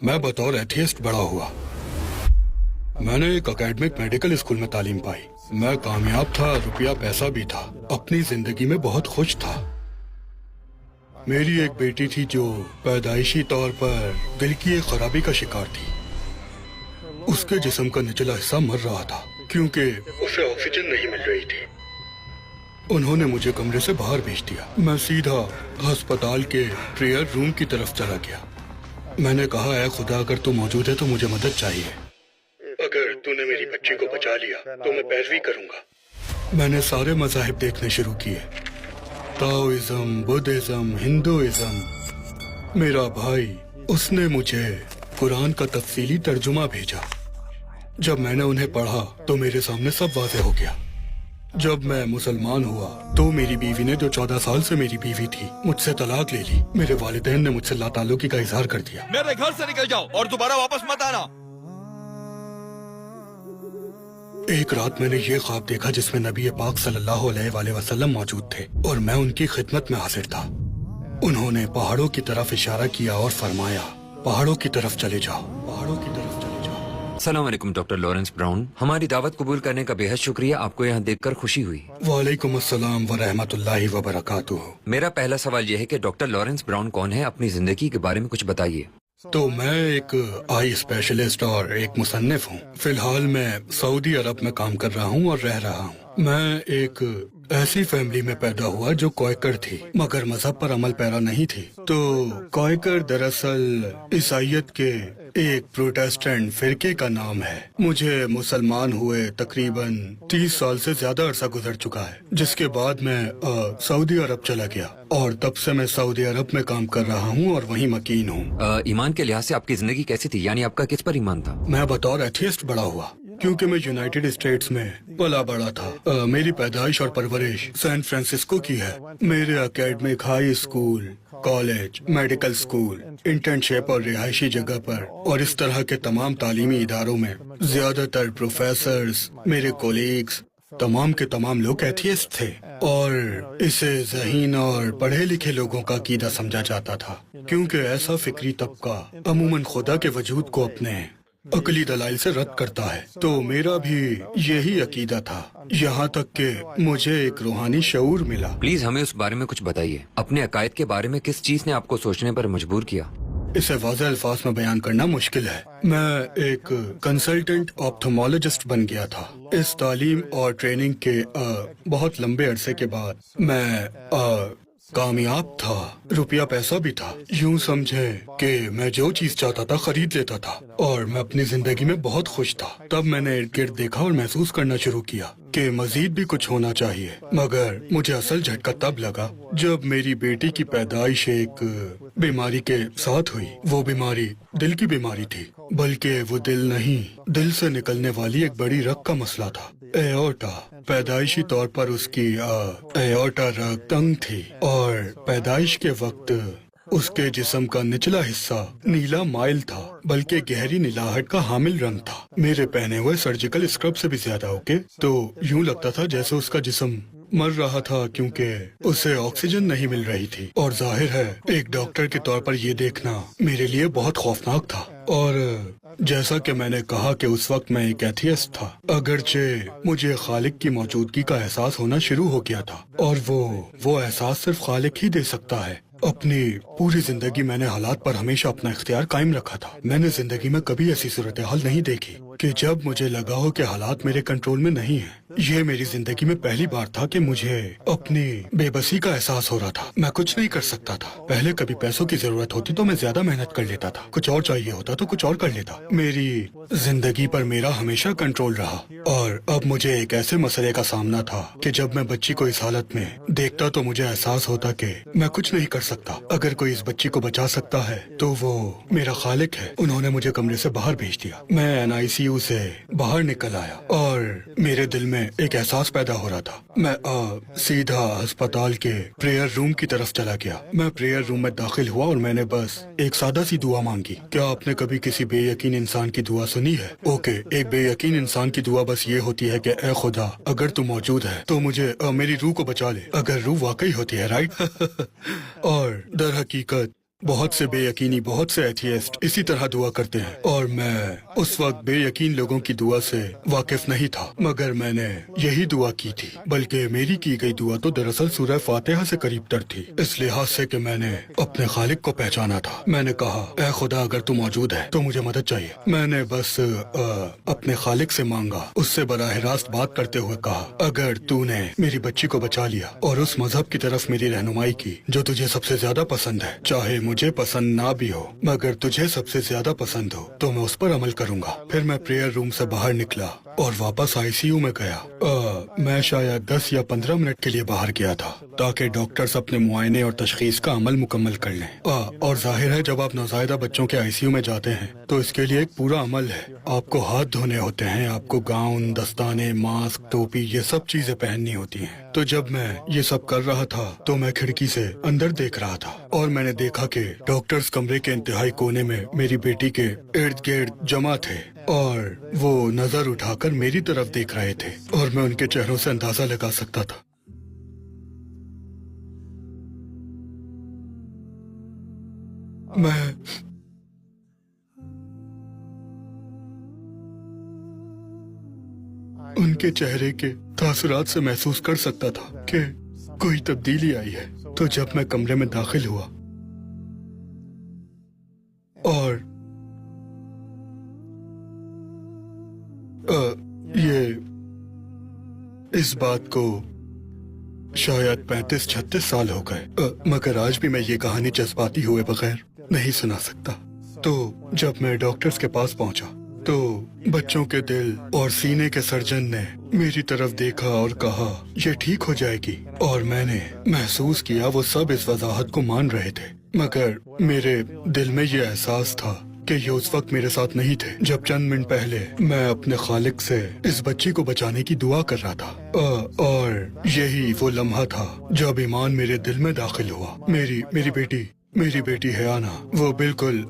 मैं बतौर एथियस्ट बड़ा हुआ। मैंने एक एकेडमिक मेडिकल स्कूल में तालीम पाई। मैं कामयाब था, रुपया पैसा भी था, अपनी जिंदगी में बहुत खुश था। मेरी एक बेटी थी जो पैदाइशी तौर पर दिल की एक खराबी का शिकार थी। उसके जिस्म का निचला हिस्सा मर रहा था क्योंकि उसे ऑक्सीजन नहीं मिल रही थी। उन्होंने मुझे कमरे से बाहर भेज दिया। मैं सीधा अस्पताल के प्रेयर रूम की तरफ चला गया। मैंने कहा, ऐ खुदा, अगर तू मौजूद है तो मुझे मदद चाहिए। अगर तूने मेरी बच्ची को बचा लिया तो मैं पैरवी करूंगा। मैंने सारे मज़ाहिब देखने शुरू किए, ताओइज्म, बुद्धिज्म, हिंदुइज्म। मेरा भाई, उसने मुझे कुरान का तफसीली तर्जुमा भेजा। जब मैंने उन्हें पढ़ा तो मेरे सामने सब वाज़ेह हो गया। जब मैं मुसलमान हुआ तो मेरी बीवी ने, जो 14 साल से मेरी बीवी थी, मुझसे तलाक ले ली। मेरे वालिदैन ने मुझसे लाताल्लुकी का इजहार कर दिया। मेरे घर से निकल जाओ और दोबारा वापस मत आना। एक रात मैंने ये ख्वाब देखा जिसमें नबी पाक सल्लल्लाहु अलैहि वसल्लम मौजूद थे और मैं उनकी खिदमत में हाजिर था। उन्होंने पहाड़ों की तरफ इशारा किया और फरमाया, पहाड़ों की तरफ चले जाओ, पहाड़ों की तरफ चले जाओ। अस्सलाम वालेकुम डॉक्टर लॉरेंस ब्राउन, हमारी दावत कबूल करने का बेहद शुक्रिया। आपको यहाँ देखकर खुशी हुई। वालेकुम अस्सलाम व रहमतुल्लाहि व बरकातुहू। मेरा पहला सवाल यह है कि डॉक्टर लॉरेंस ब्राउन कौन है? अपनी जिंदगी के बारे में कुछ बताइए। तो मैं एक आई स्पेशलिस्ट और एक मुसन्निफ हूँ। फिलहाल मैं सऊदी अरब में काम कर रहा हूँ और रह रहा हूँ। मैं एक ऐसी फैमिली में पैदा हुआ जो क्वाइकर थी, मगर मजहब पर अमल पैरा नहीं थी। तो क्वाइकर दरअसल ईसाइयत के एक प्रोटेस्टेंट फिरके का नाम है। मुझे मुसलमान हुए तकरीबन 30 साल से ज्यादा अरसा गुजर चुका है, जिसके बाद मैं सऊदी अरब चला गया और तब से मैं सऊदी अरब में काम कर रहा हूँ और वहीं मकीन हूँ। ईमान के लिहाज से आपकी जिंदगी कैसी थी? यानी आपका किस पर ईमान था? मैं बतौर एथियस्ट बड़ा हुआ क्योंकि मैं यूनाइटेड स्टेट्स में पला बड़ा था। मेरी पैदाइश और परवरिश सैन फ्रांसिस्को की है। मेरे academic, high school, college, medical school, internship और रिहायशी जगह पर और इस तरह के तमाम तालीमी इदारों में ज्यादातर प्रोफेसर्स, मेरे कोलीग्स, तमाम के तमाम लोग एथियस्ट थे और इसे ज़हीन और पढ़े लिखे लोगों का अकीदा समझा जाता था, क्योंकि ऐसा फिक्री तबका अमूमन खुदा के वजूद को अपने अकली दलाइल से रद्द करता है। तो मेरा भी यही अकीदा था, यहाँ तक कि मुझे एक रूहानी शऊर मिला। प्लीज हमें उस बारे में कुछ बताइए। अपने अकायद के बारे में किस चीज ने आपको सोचने पर मजबूर किया? इसे वाज़ेह अल्फाज में बयान करना मुश्किल है। मैं एक कंसल्टेंट ऑप्थोमोलॉजिस्ट बन गया था। इस तालीम और ट्रेनिंग के बहुत लंबे अरसे के बाद मैं कामयाब था, रुपया पैसा भी था। यूं समझे कि मैं जो चीज चाहता था खरीद लेता था और मैं अपनी जिंदगी में बहुत खुश था। तब मैंने इर्द गिर्द देखा और महसूस करना शुरू किया कि मजीद भी कुछ होना चाहिए। मगर मुझे असल झटका तब लगा जब मेरी बेटी की पैदाइश एक बीमारी के साथ हुई। वो बीमारी दिल की बीमारी थी, बल्कि वो दिल नहीं, दिल से निकलने वाली एक बड़ी रग का मसला था, एओर्टा। पैदाइशी तौर पर उसकी एओर्टा रग तंग थी और पैदाइश के वक्त उसके जिस्म का निचला हिस्सा नीला माइल था, बल्कि गहरी नीलाहट का हामिल रंग था। मेरे पहने हुए सर्जिकल स्क्रब से भी ज्यादा ओके। तो यूं लगता था जैसे उसका जिस्म मर रहा था क्योंकि उसे ऑक्सीजन नहीं मिल रही थी। और जाहिर है एक डॉक्टर के तौर पर ये देखना मेरे लिए बहुत खौफनाक था। और जैसा कि मैंने कहा कि उस वक्त मैं एक एथियस्ट था, अगरचे मुझे खालिक की मौजूदगी का एहसास होना शुरू हो गया था और वो एहसास सिर्फ खालिक ही दे सकता है। अपनी पूरी जिंदगी मैंने हालात पर हमेशा अपना इख्तियार कायम रखा था। मैंने जिंदगी में कभी ऐसी सूरत हाल नहीं देखी कि जब मुझे लगा हो कि हालात मेरे कंट्रोल में नहीं है। ये मेरी जिंदगी में पहली बार था कि मुझे अपनी बेबसी का एहसास हो रहा था। मैं कुछ नहीं कर सकता था। पहले कभी पैसों की जरूरत होती तो मैं ज्यादा मेहनत कर लेता था, कुछ और चाहिए होता तो कुछ और कर लेता। मेरी जिंदगी पर मेरा हमेशा कंट्रोल रहा और अब मुझे एक ऐसे मसले का सामना था कि जब मैं बच्ची को इस हालत में देखता तो मुझे एहसास होता कि मैं कुछ नहीं कर सकता। अगर कोई इस बच्ची को बचा सकता है तो वो मेरा खालिक है। उन्होंने मुझे कमरे से बाहर भेज दिया। मैं NICU से बाहर निकल आया और मेरे दिल में एक एहसास पैदा हो रहा था। मैं सीधा अस्पताल के प्रेयर रूम की तरफ चला गया। मैं प्रेयर रूम में दाखिल हुआ और मैंने बस एक सादा सी दुआ मांगी। क्या आपने कभी किसी बेयकीन इंसान की दुआ सुनी है? ओके, एक बेयकीन इंसान की दुआ बस ये होती है कि ए खुदा, अगर तू मौजूद है तो मुझे मेरी रूह को बचा ले। अगर रूह वाकई होती है, राइट? और दर हकीकत بہت سے بے یقینی، بہت سے ایتھیسٹ اسی طرح دعا کرتے ہیں، اور میں اس وقت بے یقین لوگوں کی دعا سے واقف نہیں تھا، مگر میں نے یہی دعا کی تھی، بلکہ میری کی گئی دعا تو دراصل سورہ فاتحہ سے قریب تر تھی، اس لحاظ سے کہ میں نے اپنے خالق کو پہچانا تھا۔ میں نے کہا، اے خدا، اگر تو موجود ہے تو مجھے مدد چاہیے۔ میں نے بس اپنے خالق سے مانگا، اس سے براہ راست بات کرتے ہوئے کہا، اگر تو نے میری بچی کو بچا لیا اور اس مذہب کی طرف میری رہنمائی کی جو تجھے سب سے زیادہ پسند ہے، چاہے مجھے پسند نہ بھی ہو مگر تجھے سب سے زیادہ پسند ہو، تو میں اس پر عمل کروں گا۔ پھر میں پریئر روم سے باہر نکلا اور واپس آئی سی یو میں گیا۔ میں شاید 10 یا 15 منٹ کے لیے باہر گیا تھا تاکہ ڈاکٹرز اپنے معائنے اور تشخیص کا عمل مکمل کر لیں۔ اور ظاہر ہے جب آپ نوزائیدہ بچوں کے آئی سی یو میں جاتے ہیں تو اس کے لیے ایک پورا عمل ہے۔ آپ کو ہاتھ دھونے ہوتے ہیں، آپ کو گاؤن، دستانے، ماسک، ٹوپی، یہ سب چیزیں پہننی ہوتی ہیں۔ تو جب میں یہ سب کر رہا تھا تو میں کھڑکی سے اندر دیکھ رہا تھا اور میں نے دیکھا کہ ڈاکٹرز کمرے کے انتہائی کونے میں میری بیٹی کے ارد گرد جمع تھے اور وہ نظر اٹھا کر میری طرف دیکھ رہے تھے اور میں ان کے چہروں سے اندازہ لگا سکتا تھا۔ میں ان کے چہرے کے تاثرات سے محسوس کر سکتا تھا کہ کوئی تبدیلی آئی ہے۔ تو جب میں کمرے میں داخل ہوا اور یہ اس بات کو شاید 35-36 سال ہو گئے، مگر آج بھی میں یہ کہانی جذباتی ہوئے بغیر نہیں سنا سکتا۔ تو جب میں ڈاکٹرز کے پاس پہنچا تو بچوں کے دل اور سینے کے سرجن نے میری طرف دیکھا اور کہا، یہ ٹھیک ہو جائے گی، اور میں نے محسوس کیا وہ سب اس وضاحت کو مان رہے تھے، مگر میرے دل میں یہ احساس تھا کہ یہ اس وقت میرے ساتھ نہیں تھے جب چند منٹ پہلے میں اپنے خالق سے اس بچی کو بچانے کی دعا کر رہا تھا، اور یہی وہ لمحہ تھا جب ایمان میرے دل میں داخل ہوا۔ میری بیٹی حیانا وہ بالکل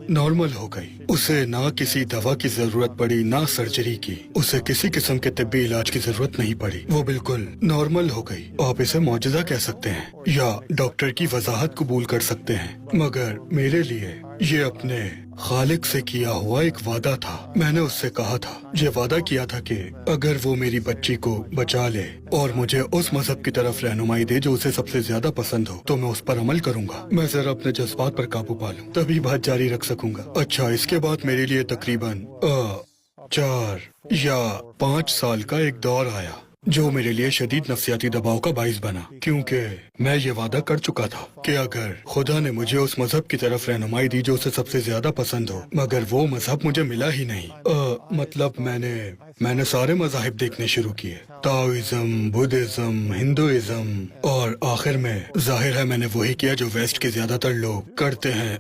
نارمل ہو گئی، اسے نہ کسی دوا کی ضرورت پڑی، نہ سرجری کی، اسے کسی قسم کے طبی علاج کی ضرورت نہیں پڑی، وہ بالکل نارمل ہو گئی۔ آپ اسے معجزہ کہہ سکتے ہیں یا ڈاکٹر کی وضاحت قبول کر سکتے ہیں، مگر میرے لیے یہ اپنے خالق سے کیا ہوا ایک وعدہ تھا۔ میں نے اس سے کہا تھا، یہ وعدہ کیا تھا کہ اگر وہ میری بچی کو بچا لے اور مجھے اس مذہب کی طرف رہنمائی دے جو اسے سب سے زیادہ پسند ہو تو میں اس پر عمل کروں گا۔ میں ذرا اپنے جذبات پر قابو پا لوں تبھی بات جاری رکھ سکوں گا۔ اچھا، اس کے بعد میرے لیے تقریباً 4 یا 5 سال کا ایک دور آیا جو میرے لیے شدید نفسیاتی دباؤ کا باعث بنا، کیونکہ میں یہ وعدہ کر چکا تھا کہ اگر خدا نے مجھے اس مذہب کی طرف رہنمائی دی جو اسے سب سے زیادہ پسند ہو، مگر وہ مذہب مجھے ملا ہی نہیں۔ مطلب میں نے سارے مذاہب دیکھنے شروع کیے، تاؤزم، بدھزم، ہندوازم، اور آخر میں ظاہر ہے میں نے وہی کیا جو ویسٹ کے زیادہ تر لوگ کرتے ہیں۔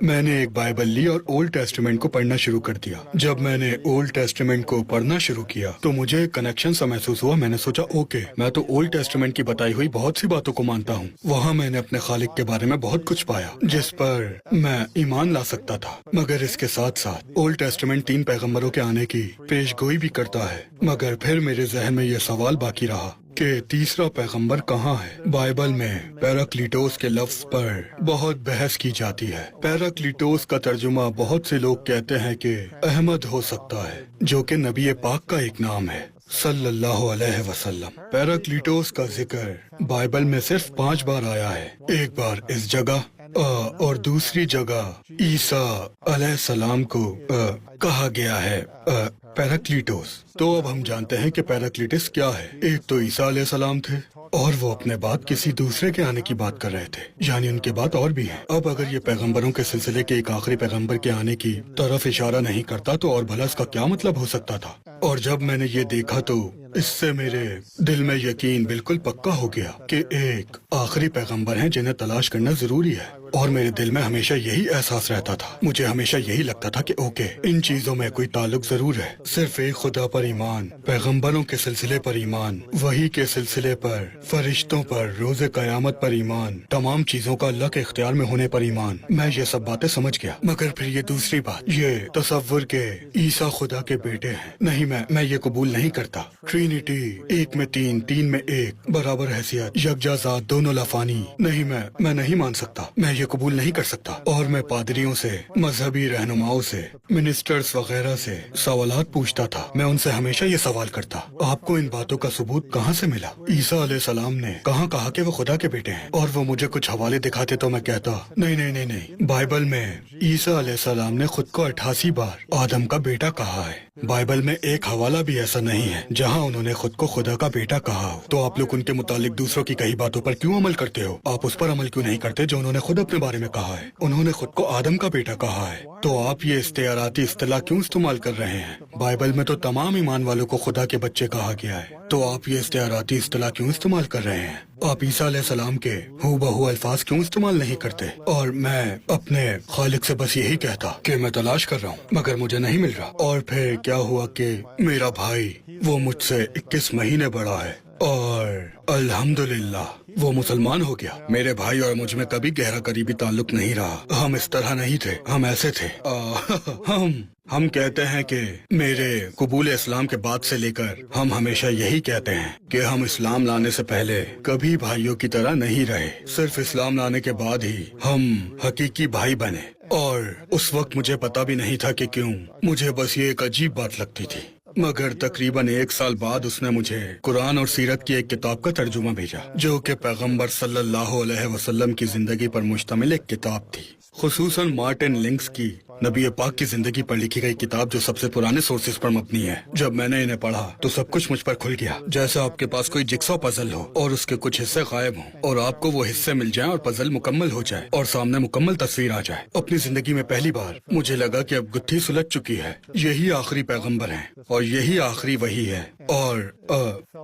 میں نے ایک بائبل لی اور اولڈ ٹیسٹمنٹ کو پڑھنا شروع کر دیا۔ جب میں نے اولڈ ٹیسٹمنٹ کو پڑھنا شروع کیا تو مجھے ایک کنیکشن سا محسوس ہوا۔ میں نے سوچا، اوکے، میں تو اولڈ ٹیسٹمنٹ کی بتائی ہوئی بہت سی باتوں کو مانتا ہوں۔ وہاں میں نے اپنے خالق کے بارے میں بہت کچھ پایا جس پر میں ایمان لا سکتا تھا، مگر اس کے ساتھ ساتھ اولڈ ٹیسٹمنٹ 3 پیغمبروں کے آنے کی پیش گوئی بھی کرتا ہے۔ مگر پھر میرے ذہن میں یہ سوال باقی رہا کہ تیسرا پیغمبر کہاں ہے؟ بائبل میں پیراکلیٹوس کے لفظ پر بہت بحث کی جاتی ہے۔ پیراکلیٹوس کا ترجمہ بہت سے لوگ کہتے ہیں کہ احمد ہو سکتا ہے، جو کہ نبی پاک کا ایک نام ہے صلی اللہ علیہ وسلم۔ پیراکلیٹوس کا ذکر بائبل میں صرف 5 بار آیا ہے، ایک بار اس جگہ اور دوسری جگہ عیسیٰ علیہ السلام کو کہا گیا ہے پیراکلیٹوس۔ تو اب ہم جانتے ہیں کہ پیراکلیٹس کیا ہے۔ ایک تو عیسیٰ علیہ السلام تھے اور وہ اپنے بعد کسی دوسرے کے آنے کی بات کر رہے تھے، یعنی ان کے بعد اور بھی ہیں۔ اب اگر یہ پیغمبروں کے سلسلے کے ایک آخری پیغمبر کے آنے کی طرف اشارہ نہیں کرتا تو اور بھلا اس کا کیا مطلب ہو سکتا تھا؟ اور جب میں نے یہ دیکھا تو اس سے میرے دل میں یقین بالکل پکا ہو گیا کہ ایک آخری پیغمبر ہیں جنہیں تلاش کرنا ضروری ہے۔ اور میرے دل میں ہمیشہ یہی احساس رہتا تھا، مجھے ہمیشہ یہی لگتا تھا کہ اوکے، ان چیزوں میں کوئی تعلق ضرور ہے۔ صرف ایک خدا پر ایمان، پیغمبروں کے سلسلے پر ایمان، وحی کے سلسلے پر فرشتوں پر، روز قیامت پر ایمان، تمام چیزوں کا اللہ کے اختیار میں ہونے پر ایمان، میں یہ سب باتیں سمجھ گیا، مگر پھر یہ دوسری بات، یہ تصور کہ عیسیٰ خدا کے بیٹے ہیں، نہیں، میں یہ قبول نہیں کرتا۔ ٹرینیٹی، ایک میں تین، تین میں ایک، برابر حیثیت، یکجا ذات، دونوں لفانی، نہیں، میں نہیں مان سکتا، میں یہ قبول نہیں کر سکتا۔ اور میں پادریوں سے، مذہبی رہنماؤں سے، منسٹرز وغیرہ سے سوالات پوچھتا تھا، میں ان سے ہمیشہ یہ سوال کرتا، آپ کو ان باتوں کا ثبوت کہاں سے ملا؟ عیسیٰ علیہ السلام نے کہاں کہا کہ وہ خدا کے بیٹے ہیں؟ اور وہ مجھے کچھ حوالے دکھاتے تو میں کہتا نہیں، بائبل میں عیسیٰ علیہ السلام نے خود کو 88 بار آدم کا بیٹا کہا ہے۔ بائبل میں ایک حوالہ بھی ایسا نہیں ہے جہاں انہوں نے خود کو خدا کا بیٹا کہا ہو۔ تو آپ لوگ ان کے متعلق دوسروں کی کئی باتوں پر کیوں عمل کرتے ہو؟ آپ اس پر عمل کیوں نہیں کرتے جو انہوں نے خود اپنے بارے میں کہا ہے؟ انہوں نے خود کو آدم کا بیٹا کہا ہے، تو آپ یہ استعاراتی اصطلاح کیوں استعمال کر رہے ہیں؟ بائبل میں تو تمام ایمان والوں کو خدا کے بچے کہا گیا ہے، تو آپ یہ استعاراتی اصطلاح کیوں استعمال کر رہے ہیں؟ آپ عیسیٰ علیہ السلام کے ہو بہو الفاظ کیوں استعمال نہیں کرتے؟ اور میں اپنے خالق سے بس یہی کہتا کہ میں تلاش کر رہا ہوں مگر مجھے نہیں مل رہا۔ اور پھر کیا ہوا کہ میرا بھائی وہ مجھ سے 21 مہینے بڑا ہے اور الحمدللہ وہ مسلمان ہو گیا۔ میرے بھائی اور مجھ میں کبھی گہرا قریبی تعلق نہیں رہا، ہم اس طرح نہیں تھے، ہم ایسے تھے۔ ہم کہتے ہیں کہ میرے قبول اسلام کے بعد سے لے کر ہم ہمیشہ یہی کہتے ہیں کہ ہم اسلام لانے سے پہلے کبھی بھائیوں کی طرح نہیں رہے، صرف اسلام لانے کے بعد ہی ہم حقیقی بھائی بنے۔ اور اس وقت مجھے پتا بھی نہیں تھا کہ کیوں، مجھے بس یہ ایک عجیب بات لگتی تھی۔ مگر تقریباً 1 سال بعد اس نے مجھے قرآن اور سیرت کی ایک کتاب کا ترجمہ بھیجا جو کہ پیغمبر صلی اللہ علیہ وسلم کی زندگی پر مشتمل ایک کتاب تھی، خصوصاً مارٹن لنکس کی نبی پاک کی زندگی پر لکھی گئی کتاب جو سب سے پرانے سورسز پر مبنی ہے۔ جب میں نے انہیں پڑھا تو سب کچھ مجھ پر کھل گیا، جیسے آپ کے پاس کوئی جگسا پزل ہو اور اس کے کچھ حصے غائب ہوں اور آپ کو وہ حصے مل جائیں اور پزل مکمل ہو جائے اور سامنے مکمل تصویر آ جائے۔ اپنی زندگی میں پہلی بار مجھے لگا کہ اب گتھی سلجھ چکی ہے، یہی آخری پیغمبر ہیں اور یہی آخری وحی ہے، اور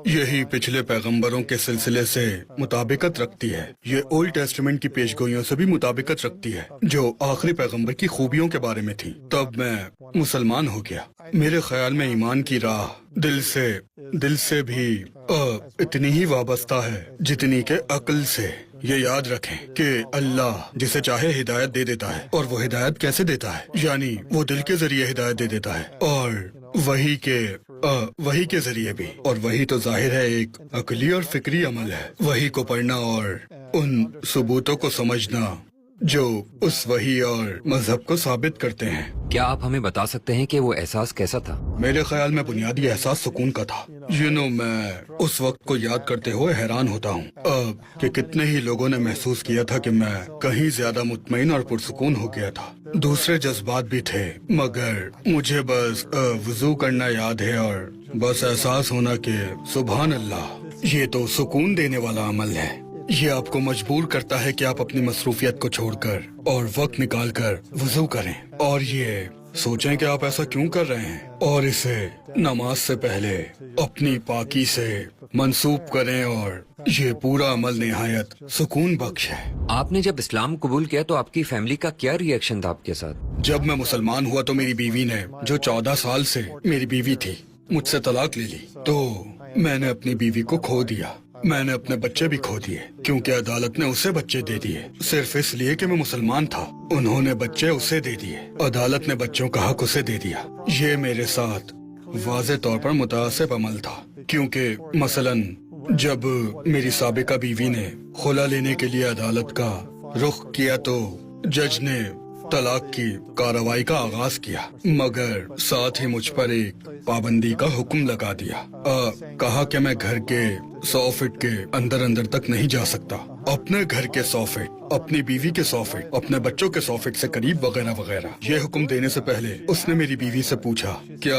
یہی پچھلے پیغمبروں کے سلسلے سے مطابقت رکھتی ہے، یہ اولڈ ٹیسٹمنٹ کی پیشگوئیوں سے بھی مطابقت رکھتی ہے جو آخری پیغمبر کی خوبیوں کے بارے میں تھی۔ تب میں مسلمان ہو گیا۔ میرے خیال میں ایمان کی راہ دل سے بھی اتنی ہی وابستہ ہے جتنی کہ عقل سے۔ یہ یاد رکھیں کہ اللہ جسے چاہے ہدایت دے دیتا ہے، اور وہ ہدایت کیسے دیتا ہے؟ یعنی وہ دل کے ذریعے ہدایت دے دیتا ہے، اور وحی کے ذریعے بھی، اور وہی تو ظاہر ہے ایک عقلی اور فکری عمل ہے۔ وحی کو پڑھنا اور ان ثبوتوں کو سمجھنا جو اس وحی اور مذہب کو ثابت کرتے ہیں۔ کیا آپ ہمیں بتا سکتے ہیں کہ وہ احساس کیسا تھا؟ میرے خیال میں بنیادی احساس سکون کا تھا۔ میں اس وقت کو یاد کرتے ہوئے حیران ہوتا ہوں کہ کتنے ہی لوگوں نے محسوس کیا تھا کہ میں کہیں زیادہ مطمئن اور پرسکون ہو گیا تھا۔ دوسرے جذبات بھی تھے مگر مجھے بس وضو کرنا یاد ہے اور بس احساس ہونا کہ سبحان اللہ، یہ تو سکون دینے والا عمل ہے۔ یہ آپ کو مجبور کرتا ہے کہ آپ اپنی مصروفیت کو چھوڑ کر اور وقت نکال کر وضو کریں، اور یہ سوچیں کہ آپ ایسا کیوں کر رہے ہیں، اور اسے نماز سے پہلے اپنی پاکی سے منسوب کریں، اور یہ پورا عمل نہایت سکون بخش ہے۔ آپ نے جب اسلام قبول کیا تو آپ کی فیملی کا کیا ری ایکشن تھا آپ کے ساتھ؟ جب میں مسلمان ہوا تو میری بیوی نے، جو 14 سال سے میری بیوی تھی، مجھ سے طلاق لے لی، تو میں نے اپنی بیوی کو کھو دیا۔ میں نے اپنے بچے بھی کھو دیے کیونکہ عدالت نے اسے بچے دے دیے، صرف اس لیے کہ میں مسلمان تھا۔ انہوں نے بچے اسے دے دیے، عدالت نے بچوں کا حق اسے دے دیا۔ یہ میرے ساتھ واضح طور پر متعصب عمل تھا، کیونکہ مثلاً جب میری سابقہ بیوی نے خلا لینے کے لیے عدالت کا رخ کیا تو جج نے طلاق کی کارروائی کا آغاز کیا، مگر ساتھ ہی مجھ پر ایک پابندی کا حکم لگا دیا۔ کہا کہ میں گھر کے 100 فٹ کے اندر تک نہیں جا سکتا، اپنے گھر کے 100 فٹ، اپنی بیوی کے 100 فٹ، اپنے بچوں کے 100 فٹ سے قریب، وغیرہ وغیرہ۔ یہ حکم دینے سے پہلے اس نے میری بیوی سے پوچھا کیا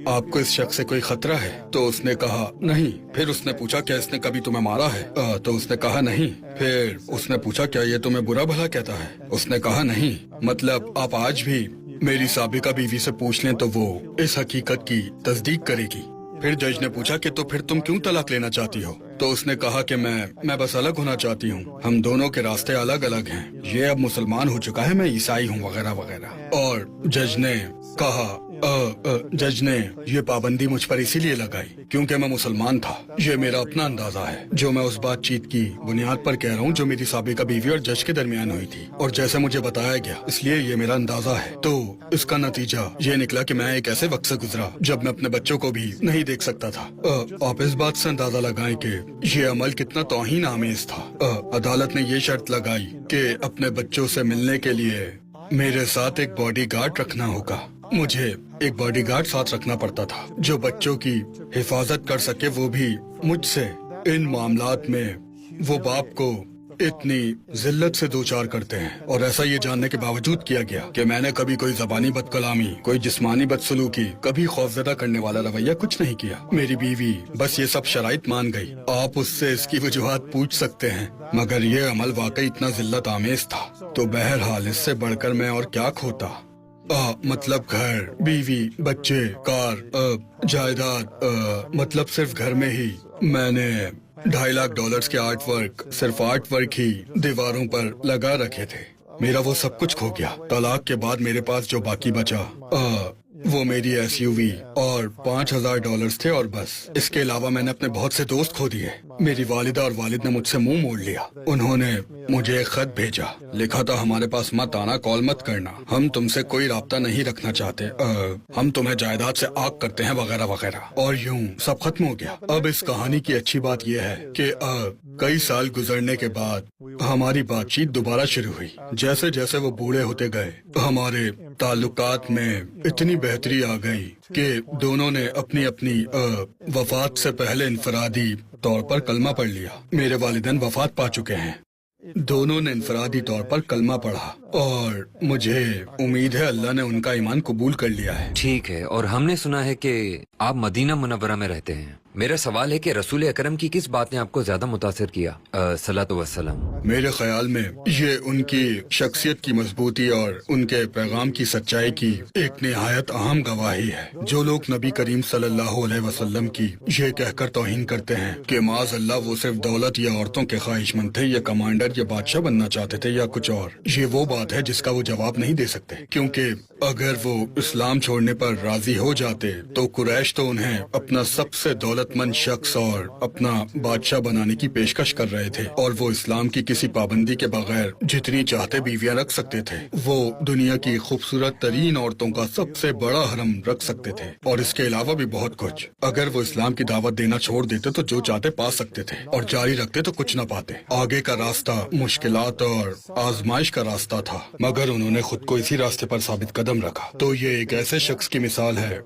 آپ کو اس شخص سے کوئی خطرہ ہے؟ تو اس نے کہا نہیں۔ پھر اس نے پوچھا کیا اس نے کبھی تمہیں مارا ہے؟ تو اس نے کہا نہیں۔ پھر اس نے پوچھا کیا یہ تمہیں برا بھلا کہتا ہے؟ اس نے کہا نہیں۔ مطلب آپ آج بھی میری سابقہ بیوی سے پوچھ لیں تو وہ اس حقیقت کی تصدیق کرے گی۔ پھر جج نے پوچھا کہ تو پھر تم کیوں طلاق لینا چاہتی ہو؟ تو اس نے کہا کہ میں بس الگ ہونا چاہتی ہوں، ہم دونوں کے راستے الگ الگ ہیں، یہ اب مسلمان ہو چکا ہے، میں عیسائی ہوں، وغیرہ وغیرہ۔ اور جج نے کہا जज ने ये पाबंदी मुझ पर इसीलिए लगाई क्योंकि मैं मुसलमान था। ये मेरा अपना अंदाजा है जो मैं उस बातचीत की बुनियाद पर कह रहा हूँ जो मेरी साबिका बीवी और जज के दरमियान हुई थी, और जैसे मुझे बताया गया इसलिए ये मेरा अंदाजा है। तो इसका नतीजा ये निकला कि मैं एक ऐसे वक्त से गुजरा जब मैं अपने बच्चों को भी नहीं देख सकता था। आप इस बात से अंदाजा लगाएं कि ये अमल कितना तौहीन आमेज था। अदालत ने ये शर्त लगाई कि अपने बच्चों से मिलने के लिए मेरे साथ एक बॉडीगार्ड रखना होगा। मुझे एक बॉडीगार्ड साथ रखना पड़ता था जो बच्चों की हिफाजत कर सके, वो भी मुझसे। इन मामलात में वो बाप को इतनी जिल्लत से दो चार करते हैं, और ऐसा ये जानने के बावजूद किया गया कि मैंने कभी कोई जबानी बदकलामी, कोई जिस्मानी बदसलूकी, कभी खौफजदा करने वाला रवैया कुछ नहीं किया। मेरी बीवी बस ये सब शराइत मान गई। आप उससे इसकी वजूहात पूछ सकते हैं, मगर ये अमल वाकई इतना जिल्लत आमेज था। तो बहरहाल इससे बढ़कर मैं और क्या खोता। मतलब घर, बीवी, बच्चे, कार, जायदाद, मतलब सिर्फ घर में ही मैंने $2.5 लाख के सिर्फ आर्ट वर्क ही दीवारों पर लगा रखे थे। मेरा वो सब कुछ खो गया। तलाक के बाद मेरे पास जो बाकी बचा वो मेरी SUV और $5,000 थे, और बस। इसके अलावा मैंने अपने बहुत से दोस्त खो दिए। मेरी वालिदा और वालिद ने मुझसे मुंह मोड़ लिया। उन्होंने मुझे एक खत भेजा, लिखा था हमारे पास मत आना, कॉल मत करना, हम तुमसे कोई राब्ता नहीं रखना चाहते, हम तुम्हें जायदाद से आग करते हैं, वगैरह वगैरह। और यूं सब खत्म हो गया। अब इस कहानी की अच्छी बात यह है कि कई साल गुजरने के बाद हमारी बातचीत दोबारा शुरू हुई। जैसे जैसे वो बूढ़े होते गए हमारे ताल्लुकात में इतनी बेहतरी आ गई कि दोनों ने अपनी अपनी वफात से पहले इनफरादी तौर पर कलमा पढ़ लिया। मेरे वालिदैन वफात पा चुके हैं। दोनों ने इनफरादी तौर पर कलमा पढ़ा, और मुझे उम्मीद है अल्लाह ने उनका ईमान कबूल कर लिया है। ठीक है, और हमने सुना है कि आप मदीना मुनव्वरा में रहते हैं। मेरा सवाल है कि रसूल अकरम की किस बात ने आपको ज्यादा मुतासिर किया? सलातो वस्सलाम। मेरे ख्याल में ये उनकी शख्सियत की मजबूती और उनके पैगाम की सच्चाई की एक निहायत अहम गवाही है। जो लोग नबी करीम सल्लल्लाहु अलैहि वसल्लम की ये कहकर तौहीन करते हैं कि माज़ अल्लाह वो सिर्फ दौलत या औरतों के ख्वाहिशमंद थे, या कमांडर या बादशाह बनना चाहते थे, या कुछ और, ये वो बात है जिसका वो जवाब नहीं दे सकते। क्योंकि अगर वो इस्लाम छोड़ने पर राजी हो जाते तो कुरैश तो उन्हें अपना सबसे दौलतमंद शख्स और अपना बादशाह बनाने की पेशकश कर रहे थे, और वो इस्लाम की किसी पाबंदी के बगैर जितनी चाहते बीवियां रख सकते थे। वो दुनिया की खूबसूरत तरीन औरतों का सबसे बड़ा हरम रख सकते थे, और इसके अलावा भी बहुत कुछ। अगर वो इस्लाम की दावत देना छोड़ देते तो जो चाहते पा सकते थे, और जारी रखते तो कुछ न पाते। आगे का रास्ता मुश्किलात और आजमाइश का रास्ता था, मगर उन्होंने खुद को इसी रास्ते पर साबित कदम रखा। तो ये एक ऐसे शख्स की मिसाल है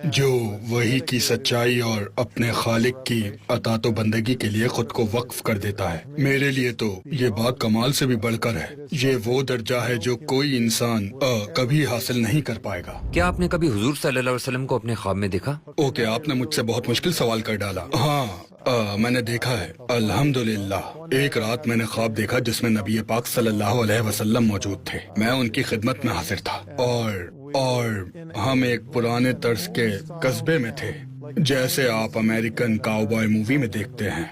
जो वही की सच्चाई और अपने खालिक की अतातो बंदगी के लिए खुद को वक्फ कर देता है। मेरे लिए तो ये बात कमाल से भी बढ़कर है। ये वो दर्जा है जो कोई इंसान कभी हासिल नहीं कर पाएगा। क्या आपने कभी हुजूर सल्लल्लाहु अलैहि वसल्लम को अपने ख्वाब में देखा? ओके, आपने मुझसे बहुत मुश्किल सवाल कर डाला। हाँ, मैंने देखा है, अल्हम्दुलिल्लाह। एक रात मैंने ख्वाब देखा जिसमें नबी पाक सल्लल्लाहु अलैहि वसल्लम मौजूद थे। मैं उनकी खिदमत में हाजिर था, और हम एक पुराने तर्ज के कस्बे में थे, जैसे आप अमेरिकन काउबॉय मूवी में देखते हैं।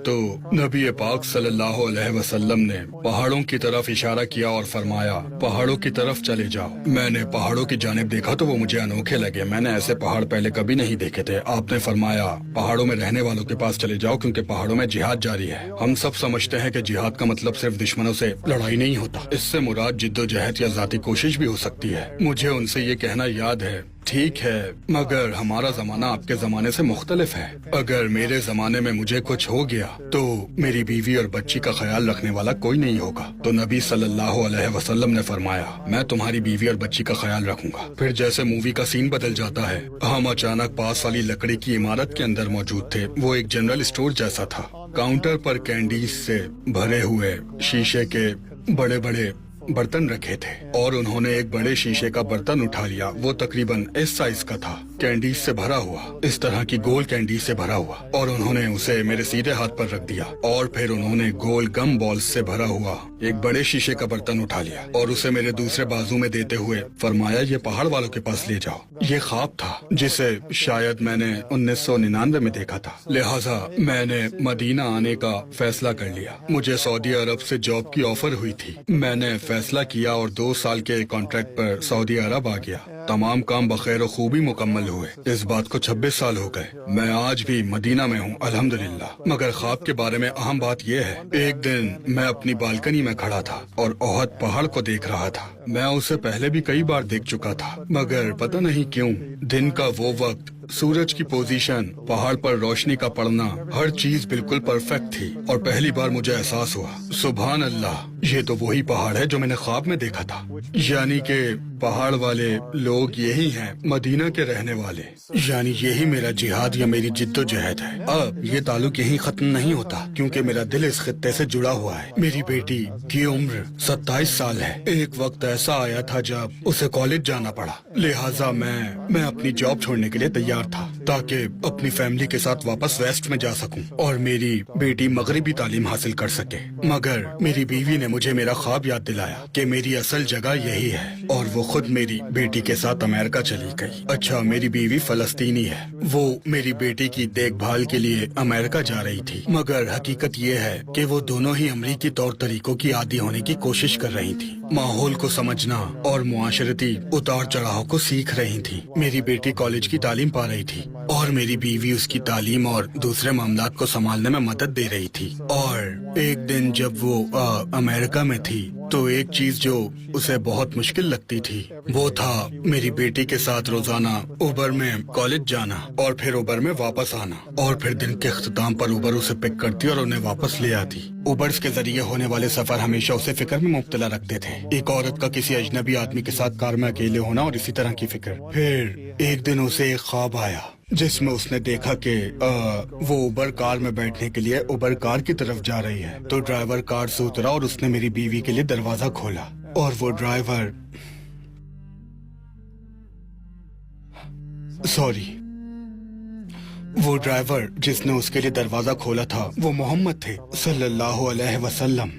तो नबी पाक सल्लल्लाहु अलैहि वसल्लम ने पहाड़ों की तरफ इशारा किया और फरमाया, पहाड़ों की तरफ चले जाओ। मैंने पहाड़ों की जानिब देखा तो वो मुझे अनोखे लगे। मैंने ऐसे पहाड़ पहले कभी नहीं देखे थे। आपने फरमाया, पहाड़ों में रहने वालों के पास चले जाओ, क्योंकि पहाड़ों में जिहाद जारी है। हम सब समझते हैं कि जिहाद का मतलब सिर्फ दुश्मनों से लड़ाई नहीं होता। इससे मुराद जिद्दोजहद या जाती कोशिश भी हो सकती है। मुझे उनसे ये कहना याद है, ठीक है, मगर हमारा जमाना आपके जमाने से मुख्तलिफ है। अगर मेरे जमाने में मुझे कुछ हो गया तो मेरी बीवी और बच्ची का ख्याल रखने वाला कोई नहीं होगा। तो नबी सल्लल्लाहु अलैहि वसल्लम ने फरमाया, मैं तुम्हारी बीवी और बच्ची का ख्याल रखूंगा। फिर जैसे मूवी का सीन बदल जाता है, हम अचानक पास वाली लकड़ी की इमारत के अंदर मौजूद थे। वो एक जनरल स्टोर जैसा था। काउंटर पर कैंडीज से भरे हुए शीशे के बड़े बड़े बर्तन रखे थे, और उन्होंने एक बड़े शीशे का बर्तन उठा लिया। वो तकरीबन इस साइज का था। कैंडीज से भरा हुआ, इस तरह की गोल कैंडीज से भरा हुआ, और उन्होंने उसे मेरे सीधे हाथ पर रख दिया और फिर उन्होंने गोल गम बॉल्स से भरा हुआ एक बड़े शीशे का बर्तन उठा लिया और उसे मेरे दूसरे बाजू में देते हुए फरमाया, ये पहाड़ वालों के पास ले जाओ। ये ख्वाब था जिसे शायद मैंने 1999 में देखा था, लिहाजा मैंने मदीना आने का फैसला कर लिया। मुझे सऊदी अरब से जॉब की ऑफर हुई थी। मैंने फैसला किया और 2 साल के कॉन्ट्रैक्ट पर सऊदी अरब आ गया। तमाम काम बखैर खूबी मुकम्मल हुए। इस बात को 26 साल हो गए। मैं आज भी मदीना में हूँ अल्हम्दुलिल्लाह। मगर ख्वाब के बारे में अहम बात यह है, एक दिन मैं अपनी बालकनी में खड़ा था और ओहद पहाड़ को देख रहा था। मैं उसे पहले भी कई बार देख चुका था, मगर पता नहीं क्यों दिन का वो वक्त, सूरज की पोजीशन, पहाड़ पर रोशनी का पड़ना, हर चीज बिल्कुल परफेक्ट थी और पहली बार मुझे एहसास हुआ, सुभान अल्लाह, ये तो वही पहाड़ है जो मैंने ख्वाब में देखा था। यानी कि पहाड़ वाले लोग यही हैं, मदीना के रहने वाले। यानी यही मेरा जिहाद या मेरी जिद्दोजहद है। अब ये ताल्लुक यहीं खत्म नहीं होता, क्योंकि मेरा दिल इस खित्ते से जुड़ा हुआ है। मेरी बेटी की उम्र 27 साल है। एक वक्त ऐसा आया था जब उसे कॉलेज जाना पड़ा, लिहाजा मैं अपनी जॉब छोड़ने के लिए तैयार था ताकि अपनी फैमिली के साथ वापस वेस्ट में जा सकूं और मेरी बेटी मगरिबी तालीम हासिल कर सके। मगर मेरी बीवी ने मुझे मेरा ख्वाब याद दिलाया कि मेरी असल जगह यही है और वो खुद मेरी बेटी के साथ अमेरिका चली गई। अच्छा, मेरी बीवी फलस्तीनी है। वो मेरी बेटी की देखभाल के लिए अमेरिका जा रही थी, मगर हकीकत ये है कि वो दोनों ही अमरीकी तौर तरीकों की आदी होने की कोशिश कर रही थी, माहौल को समझना और मुआशरती उतार चढ़ाव को सीख रही थी। मेरी बेटी कॉलेज की तालीम पा रही थी और मेरी बीवी उसकी तालीम और दूसरे मामलात को संभालने में मदद दे रही थी। और एक दिन जब वो अमेरिका में थी तो एक चीज जो उसे बहुत मुश्किल लगती थी वो था मेरी बेटी के साथ रोजाना उबर में कॉलेज जाना और फिर उबर में वापस आना, और फिर दिन के अख्ताम पर उबर उसे पिक करती और उन्हें वापस ले आती। उबर्स के जरिए होने वाले सफर हमेशा उसे फिक्र में मुब्तला रखते थे। एक औरत का किसी अजनबी आदमी के साथ कार में अकेले होना और इसी तरह की फिक्र। फिर एक दिन उसे एक ख्वाब आया जिसमें उसने देखा कि वो उबर कार में बैठने के लिए उबर कार की तरफ जा रही है। तो ड्राइवर कार से उतरा और उसने मेरी बीवी के लिए दरवाजा खोला और वो ड्राइवर जिसने उसके लिए दरवाजा खोला था वो मोहम्मद थे सल्लल्लाहु अलैहि वसल्लम।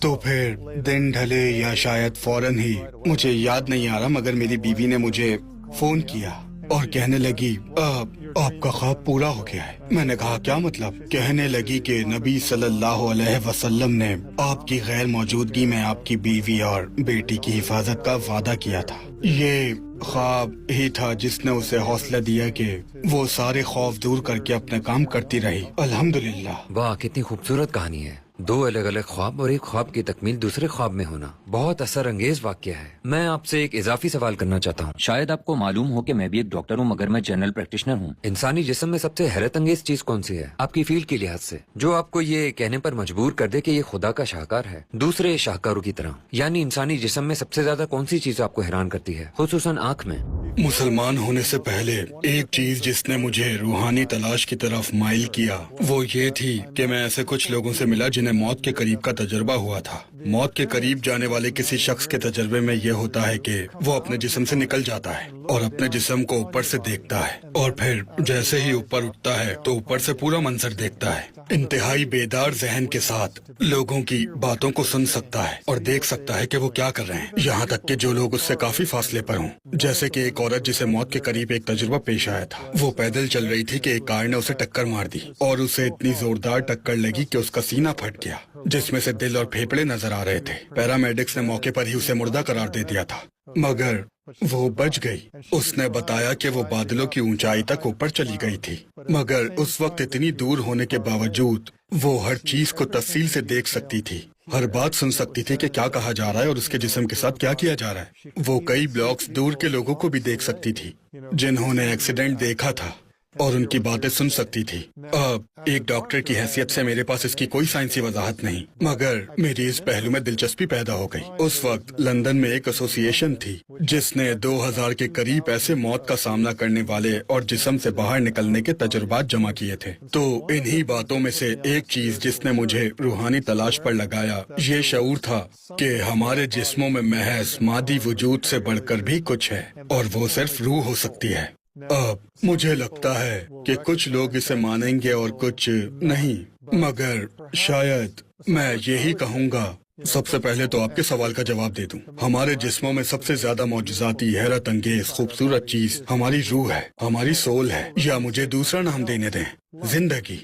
तो फिर दिन ढले या शायद फौरन ही, मुझे याद नहीं आ रहा, मगर मेरी बीवी ने मुझे फोन किया और कहने लगी, आपका ख्वाब पूरा हो गया है। मैंने कहा, क्या मतलब? कहने लगी कि नबी सल्लल्लाहु अलैहि वसल्लम ने आपकी गैर मौजूदगी में आपकी बीवी और बेटी की हिफाजत का वादा किया था। ये ख्वाब ही था जिसने उसे हौसला दिया कि वो सारे खौफ दूर करके अपना काम करती रही। अल्हम्दुलिल्लाह। वाह, कितनी खूबसूरत कहानी है। 2 अलग अलग ख्वाब और एक ख्वाब की तकमील दूसरे ख्वाब में होना, बहुत असर अंगेज वाक्य है। मैं आपसे एक इजाफी सवाल करना चाहता हूँ। शायद आपको मालूम हो कि मैं भी एक डॉक्टर हूँ, मगर मैं जनरल प्रैक्टिशनर हूँ। इंसानी जिस्म में सबसे हैरत अंगेज चीज कौन सी है आपकी फील्ड के लिहाज से, जो आपको ये कहने पर मजबूर कर दे कि ये खुदा का शाहकार है दूसरे शाहकारों की तरह? यानी इंसानी जिस्म में सबसे ज्यादा कौन सी चीज आपको हैरान करती है, खुसूसन आँख में? मुसलमान होने से पहले एक चीज जिसने मुझे रूहानी तलाश की तरफ माइल किया वो ये थी कि मैं ऐसे कुछ लोगों से मिला जिन्हें मौत के करीब का तजुर्बा हुआ था। मौत के करीब जाने वाले किसी शख्स के तजुर्बे में ये होता है कि वो अपने जिस्म से निकल जाता है और अपने जिस्म को ऊपर से देखता है, और फिर जैसे ही ऊपर उठता है तो ऊपर से पूरा मंजर देखता है। इंतहाई बेदार जहन के साथ लोगों की बातों को सुन सकता है और देख सकता है कि वो क्या कर रहे हैं, यहाँ तक कि जो लोग उससे काफी फासले पर हों। जैसे कि एक औरत जिसे मौत के करीब एक तजुर्बा पेश आया था। वो पैदल चल रही थी कि एक कार ने उसे टक्कर मार दी और उसे इतनी जोरदार टक्कर लगी कि उसका सीना फट गया, जिसमें से दिल और फेफड़े नजर आ रहे थे। पैरामेडिक्स ने मौके पर ही उसे मुर्दा करार दे दिया था, मगर वो बच गई। उसने बताया कि वो बादलों की ऊंचाई तक ऊपर चली गई थी, मगर उस वक्त इतनी दूर होने के बावजूद वो हर चीज को तफसील से देख सकती थी, हर बात सुन सकती थी कि क्या कहा जा रहा है और उसके जिस्म के साथ क्या किया जा रहा है। वो कई ब्लॉक्स दूर के लोगों को भी देख सकती थी जिन्होंने एक्सीडेंट देखा था। اور ان کی باتیں سن سکتی تھی. ایک ڈاکٹر کی حیثیت سے میرے پاس اس کی کوئی سائنسی وضاحت نہیں، مگر میری اس پہلو میں دلچسپی پیدا ہو گئی. اس وقت لندن میں ایک ایسوسی ایشن تھی جس نے 2000 کے قریب ایسے موت کا سامنا کرنے والے اور جسم سے باہر نکلنے کے تجربات جمع کیے تھے. تو انہی باتوں میں سے ایک چیز جس نے مجھے روحانی تلاش پر لگایا یہ شعور تھا کہ ہمارے جسموں میں محض مادی وجود سے بڑھ کر بھی کچھ ہے، اور وہ صرف روح ہو سکتی ہے. مجھے لگتا ہے کہ کچھ لوگ اسے مانیں گے اور کچھ نہیں، مگر شاید میں یہی کہوں گا. سب سے پہلے تو آپ کے سوال کا جواب دے دوں. ہمارے جسموں میں سب سے زیادہ معجزاتی، حیرت انگیز، خوبصورت چیز ہماری روح ہے، ہماری سول ہے، یا مجھے دوسرا نام دینے دیں، زندگی.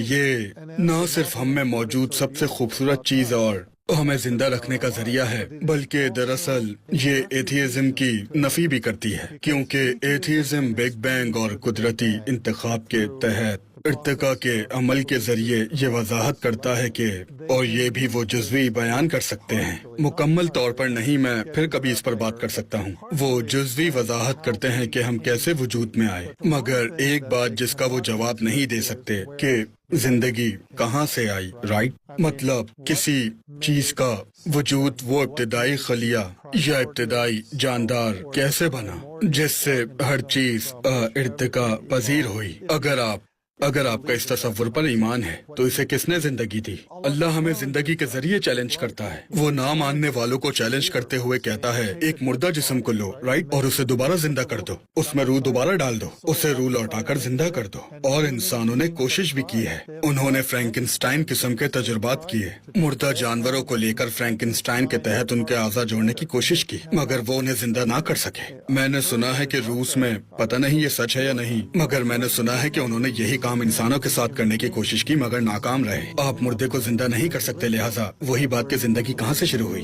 یہ نہ صرف ہم میں موجود سب سے خوبصورت چیز اور ہمیں زندہ رکھنے کا ذریعہ ہے، بلکہ دراصل یہ ایتھیزم کی نفی بھی کرتی ہے، کیونکہ ایتھیزم بگ بینگ اور قدرتی انتخاب کے تحت ارتقاء کے عمل کے ذریعے یہ وضاحت کرتا ہے کہ، اور یہ بھی وہ جزوی بیان کر سکتے ہیں، مکمل طور پر نہیں، میں پھر کبھی اس پر بات کر سکتا ہوں. وہ جزوی وضاحت کرتے ہیں کہ ہم کیسے وجود میں آئے، مگر ایک بات جس کا وہ جواب نہیں دے سکتے کہ زندگی کہاں سے آئی. رائٹ؟ مطلب کسی چیز کا وجود وہ ابتدائی خلیہ یا ابتدائی جاندار کیسے بنا جس سے ہر چیز ارتقاء پذیر ہوئی. اگر آپ کا اس تصور پر ایمان ہے تو اسے کس نے زندگی دی؟ اللہ ہمیں زندگی کے ذریعے چیلنج کرتا ہے. وہ نہ ماننے والوں کو چیلنج کرتے ہوئے کہتا ہے ایک مردہ جسم کو لو، رائٹ، اور اسے دوبارہ زندہ کر دو، اس میں روح دوبارہ ڈال دو، اسے روح لوٹا کر زندہ کر دو. اور انسانوں نے کوشش بھی کی ہے. انہوں نے فرینکنسٹائن قسم کے تجربات کیے، مردہ جانوروں کو لے کر فرینکنسٹائن کے تحت ان کے اعضاء جوڑنے کی کوشش کی، مگر وہ انہیں زندہ نہ کر سکے. میں نے سنا ہے کہ روس میں، پتہ نہیں یہ سچ ہے یا نہیں، مگر میں نے سنا ہے کہ انہوں نے یہی کام انسانوں کے ساتھ کرنے کی کوشش کی مگر ناکام رہے. آپ مردے کو زندہ نہیں کر سکتے، لہٰذا وہی بات کہ زندگی کہاں سے شروع ہوئی.